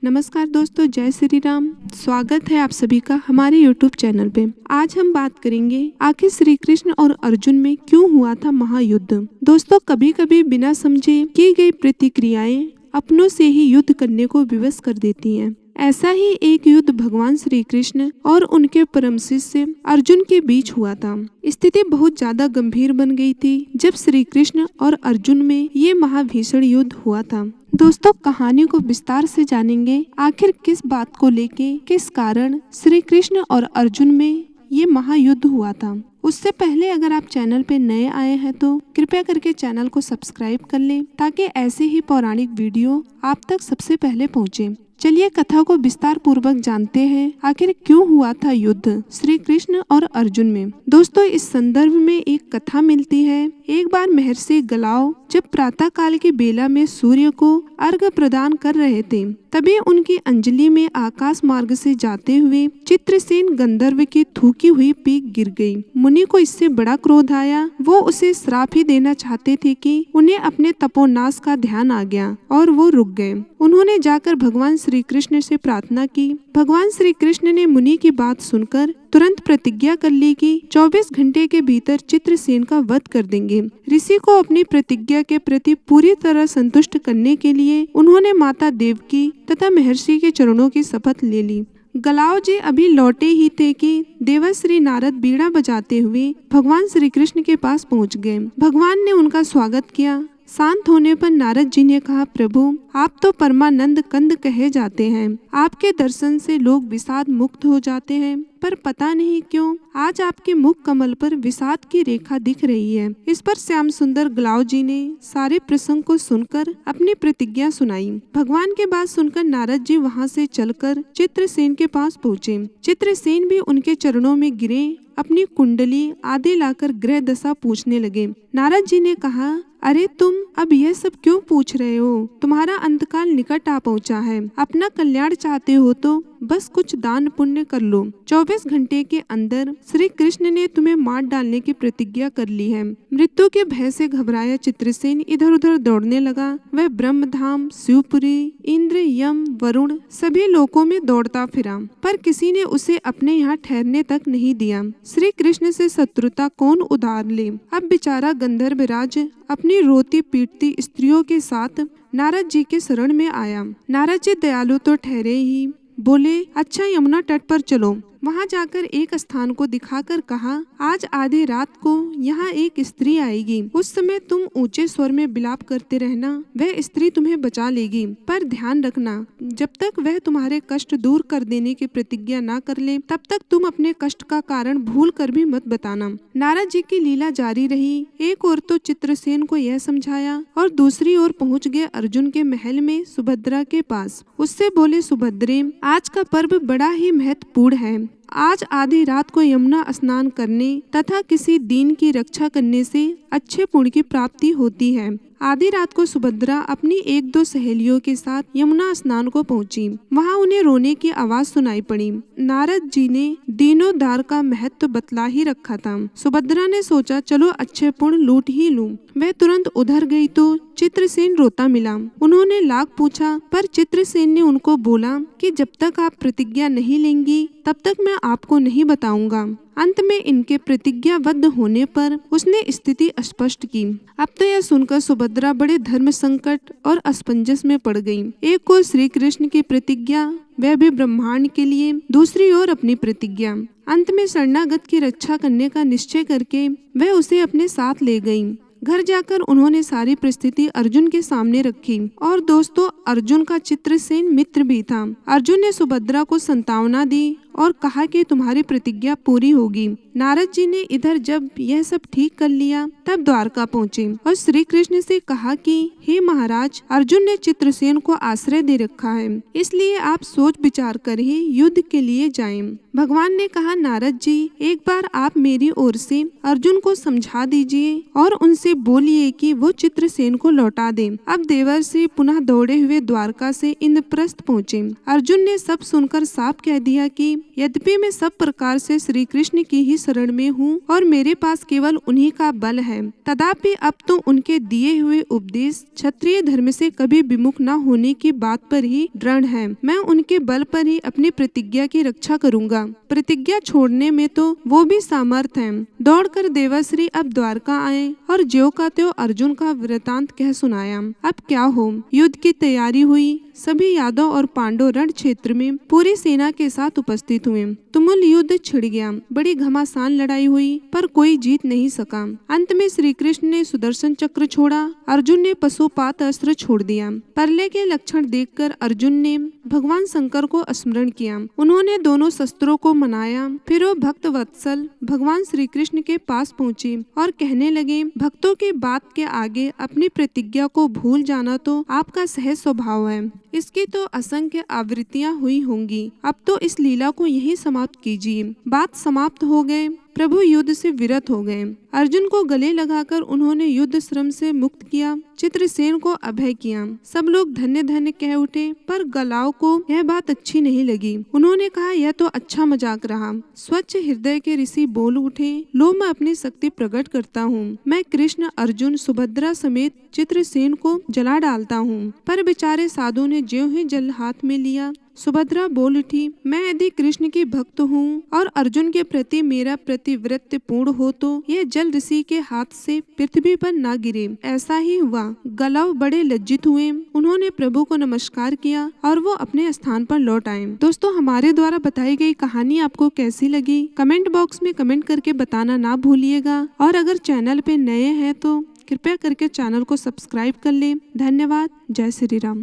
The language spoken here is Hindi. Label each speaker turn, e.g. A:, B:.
A: नमस्कार दोस्तों, जय श्री राम। स्वागत है आप सभी का हमारे YouTube चैनल पे। आज हम बात करेंगे आखिर श्री कृष्ण और अर्जुन में क्यों हुआ था महायुद्ध। दोस्तों, कभी कभी बिना समझे की गई प्रतिक्रियाएं अपनों से ही युद्ध करने को विवश कर देती हैं। ऐसा ही एक युद्ध भगवान श्री कृष्ण और उनके परम शिष्य अर्जुन के बीच हुआ था। स्थिति बहुत ज्यादा गंभीर बन गई थी जब श्री कृष्ण और अर्जुन में ये महाभीषण युद्ध हुआ था। दोस्तों, कहानी को विस्तार से जानेंगे। आखिर किस बात को लेके, किस कारण श्री कृष्ण और अर्जुन में ये महायुद्ध हुआ था। उससे पहले अगर आप चैनल पे नए आए हैं तो कृपया करके चैनल को सब्सक्राइब कर लें ताकि ऐसे ही पौराणिक वीडियो आप तक सबसे पहले पहुँचे। चलिए कथा को विस्तार पूर्वक जानते हैं। आखिर क्यों हुआ था युद्ध श्री कृष्ण और अर्जुन में। दोस्तों, इस संदर्भ में एक कथा मिलती है। एक बार महर्षि गलाव जब प्रातः काल की बेला में सूर्य को अर्घ्य प्रदान कर रहे थे, तभी उनकी अंजलि में आकाश मार्ग से जाते हुए चित्रसेन गंधर्व की थूकी हुई पीक गिर गई। मुनि को इससे बड़ा क्रोध आया। वो उसे श्राप ही देना चाहते थे कि उन्हें अपने तपोनाश का ध्यान आ गया और वो रुक गए। उन्होंने जाकर भगवान श्री कृष्ण से प्रार्थना की। भगवान श्री कृष्ण ने मुनि की बात सुनकर तुरंत प्रतिज्ञा कर ली कि 24 घंटे के भीतर चित्रसेन का वध कर देंगे। ऋषि को अपनी प्रतिज्ञा के प्रति पूरी तरह संतुष्ट करने के लिए उन्होंने माता देवकी तथा महर्षि के चरणों की शपथ ले ली। गलाव जी अभी लौटे ही थे कि देवर्षि नारद बीड़ा बजाते हुए भगवान श्री कृष्ण के पास पहुंच गए। भगवान ने उनका स्वागत किया। शांत होने पर नारद जी ने कहा, प्रभु आप तो परमानंद कंद कहे जाते हैं। आपके दर्शन से लोग विषाद मुक्त हो जाते हैं, पर पता नहीं क्यों आज आपके मुख कमल पर विषाद की रेखा दिख रही है। इस पर श्याम सुंदर गलाव जी ने सारे प्रसंग को सुनकर अपनी प्रतिज्ञा सुनाई। भगवान की बात सुनकर नारद जी वहां से चलकर चित्रसेन के पास पहुँचे। चित्रसेन भी उनके चरणों में गिरे, अपनी कुंडली आदि लाकर ग्रह दशा पूछने लगे। नारद जी ने कहा, अरे तुम अब यह सब क्यों पूछ रहे हो? तुम्हारा अंतकाल निकट आ पहुंचा है। अपना कल्याण चाहते हो तो बस कुछ दान पुण्य कर लो। 24 घंटे के अंदर श्री कृष्ण ने तुम्हें मार डालने की प्रतिज्ञा कर ली है। मृत्यु के भय से घबराया चित्रसेन इधर उधर दौड़ने लगा। वह ब्रह्मधाम, शिवपुरी, इंद्र, यम, वरुण सभी लोकों में दौड़ता फिरा, पर किसी ने उसे अपने यहाँ ठहरने तक नहीं दिया। श्री कृष्ण से शत्रुता कौन उधार ले। अब बेचारा गंधर्वराज अपनी रोती पीटती स्त्रियों के साथ नारद जी के शरण में आया। नारद जी दयालु तो ठहरे ही, बोले, अच्छा यमुना तट पर चलो। वहां जाकर एक स्थान को दिखाकर कहा, आज आधी रात को यहाँ एक स्त्री आएगी। उस समय तुम ऊंचे स्वर में विलाप करते रहना, वह स्त्री तुम्हें बचा लेगी। पर ध्यान रखना, जब तक वह तुम्हारे कष्ट दूर कर देने की प्रतिज्ञा ना कर ले, तब तक तुम अपने कष्ट का कारण भूल कर भी मत बताना। नारद जी की लीला जारी रही। एक ओर तो चित्रसेन को यह समझाया और दूसरी ओर पहुँच गए अर्जुन के महल में सुभद्रा के पास। उससे बोले, सुभद्रे, आज का पर्व बड़ा ही महत्वपूर्ण है। आज आधी रात को यमुना स्नान करने तथा किसी दीन की रक्षा करने से अच्छे पुण्य की प्राप्ति होती है। आधी रात को सुभद्रा अपनी एक दो सहेलियों के साथ यमुना स्नान को पहुंची। वहां उन्हें रोने की आवाज सुनाई पड़ी। नारद जी ने दीनोद्धार का महत्व बतला ही रखा था। सुभद्रा ने सोचा, चलो अच्छे पुण्य लूट ही लूं। वह तुरंत उधर गई तो चित्रसेन रोता मिला। उन्होंने लाख पूछा, पर चित्रसेन ने उनको बोला कि जब तक आप प्रतिज्ञा नहीं लेंगी तब तक मैं आपको नहीं बताऊंगा। अंत में इनके प्रतिज्ञाबद्ध होने पर उसने स्थिति स्पष्ट की। अब तो यह सुनकर सुभद्रा बड़े धर्म संकट और असमंजस में पड़ गई। एक ओर श्री कृष्ण की प्रतिज्ञा, वह भी ब्रह्मांड के लिए, दूसरी ओर अपनी प्रतिज्ञा। अंत में शरणागत की रक्षा करने का निश्चय करके वह उसे अपने साथ ले गई। घर जाकर उन्होंने सारी परिस्थिति अर्जुन के सामने रखी। और दोस्तों, अर्जुन का चित्रसेन मित्र भी था। अर्जुन ने सुभद्रा को सांत्वना दी और कहा कि तुम्हारी प्रतिज्ञा पूरी होगी। नारद जी ने इधर जब यह सब ठीक कर लिया तब द्वारका पहुँचे और श्री कृष्ण से कहा कि हे महाराज, अर्जुन ने चित्रसेन को आश्रय दे रखा है, इसलिए आप सोच विचार कर ही युद्ध के लिए जाएं। भगवान ने कहा, नारद जी, एक बार आप मेरी ओर से अर्जुन को समझा दीजिए और उनसे बोलिए कि वो चित्रसेन को लौटा दें। अब देवर्षि पुनः दौड़े हुए द्वारका से इंद्रप्रस्थ पहुँचे। अर्जुन ने सब सुनकर साफ कह दिया कि यद्यपि मैं सब प्रकार से श्री कृष्ण की ही शरण में हूँ और मेरे पास केवल उन्हीं का बल है, तथापि अब तो उनके दिए हुए उपदेश क्षत्रिय धर्म से कभी विमुख न होने की बात पर ही दृढ़ है। मैं उनके बल पर ही अपनी प्रतिज्ञा की रक्षा करूंगा। प्रतिज्ञा छोड़ने में तो वो भी सामर्थ है। दौड़कर देवाश्री अब द्वारका आए और ज्यों का त्यों अर्जुन का वृतांत कह सुनाया। अब क्या हो, युद्ध की तैयारी हुई। सभी यादव और पांडव रण क्षेत्र में पूरी सेना के साथ उपस्थित हुए। तुमुल युद्ध छिड़ गया। बड़ी घमासान लड़ाई हुई पर कोई जीत नहीं सका। अंत में श्री कृष्ण ने सुदर्शन चक्र छोड़ा, अर्जुन ने पशुपात अस्त्र छोड़ दिया। प्रलय के लक्षण देखकर अर्जुन ने भगवान शंकर को स्मरण किया। उन्होंने दोनों शस्त्रों को मनाया। फिर वो भक्त वत्सल भगवान श्री कृष्ण के पास पहुँचे और कहने लगे, भक्तों की बात के आगे अपनी प्रतिज्ञा को भूल जाना तो आपका सहज स्वभाव है। इसकी तो असंख्य आवृत्तियां हुई होंगी। अब तो इस लीला को यहीं समाप्त कीजिए। बात समाप्त हो गए। प्रभु युद्ध से विरत हो गए। अर्जुन को गले लगाकर उन्होंने युद्ध श्रम से मुक्त किया। चित्रसेन को अभय किया। सब लोग धन्य धन्य कह उठे, पर गलाव को यह बात अच्छी नहीं लगी। उन्होंने कहा, यह तो अच्छा मजाक रहा। स्वच्छ हृदय के ऋषि बोल उठे, लो मैं अपनी शक्ति प्रकट करता हूँ। मैं कृष्ण, अर्जुन, सुभद्रा समेत चित्रसेन को जला डालता हूँ। पर बेचारे साधु ने ज्यों ही जल हाथ में लिया, सुभद्रा बोल उठी, मैं यदि कृष्ण की भक्त हूँ और अर्जुन के प्रति मेरा प्रतिवृत्ति पूर्ण हो तो यह जल ऋषि के हाथ से पृथ्वी पर ना गिरे। ऐसा ही हुआ। गलव बड़े लज्जित हुए। उन्होंने प्रभु को नमस्कार किया और वो अपने स्थान पर लौट आए। दोस्तों, हमारे द्वारा बताई गई कहानी आपको कैसी लगी कमेंट बॉक्स में कमेंट करके बताना ना भूलिएगा। और अगर चैनल पे नए हैं तो कृपया करके चैनल को सब्सक्राइब कर लें। धन्यवाद। जय श्री राम।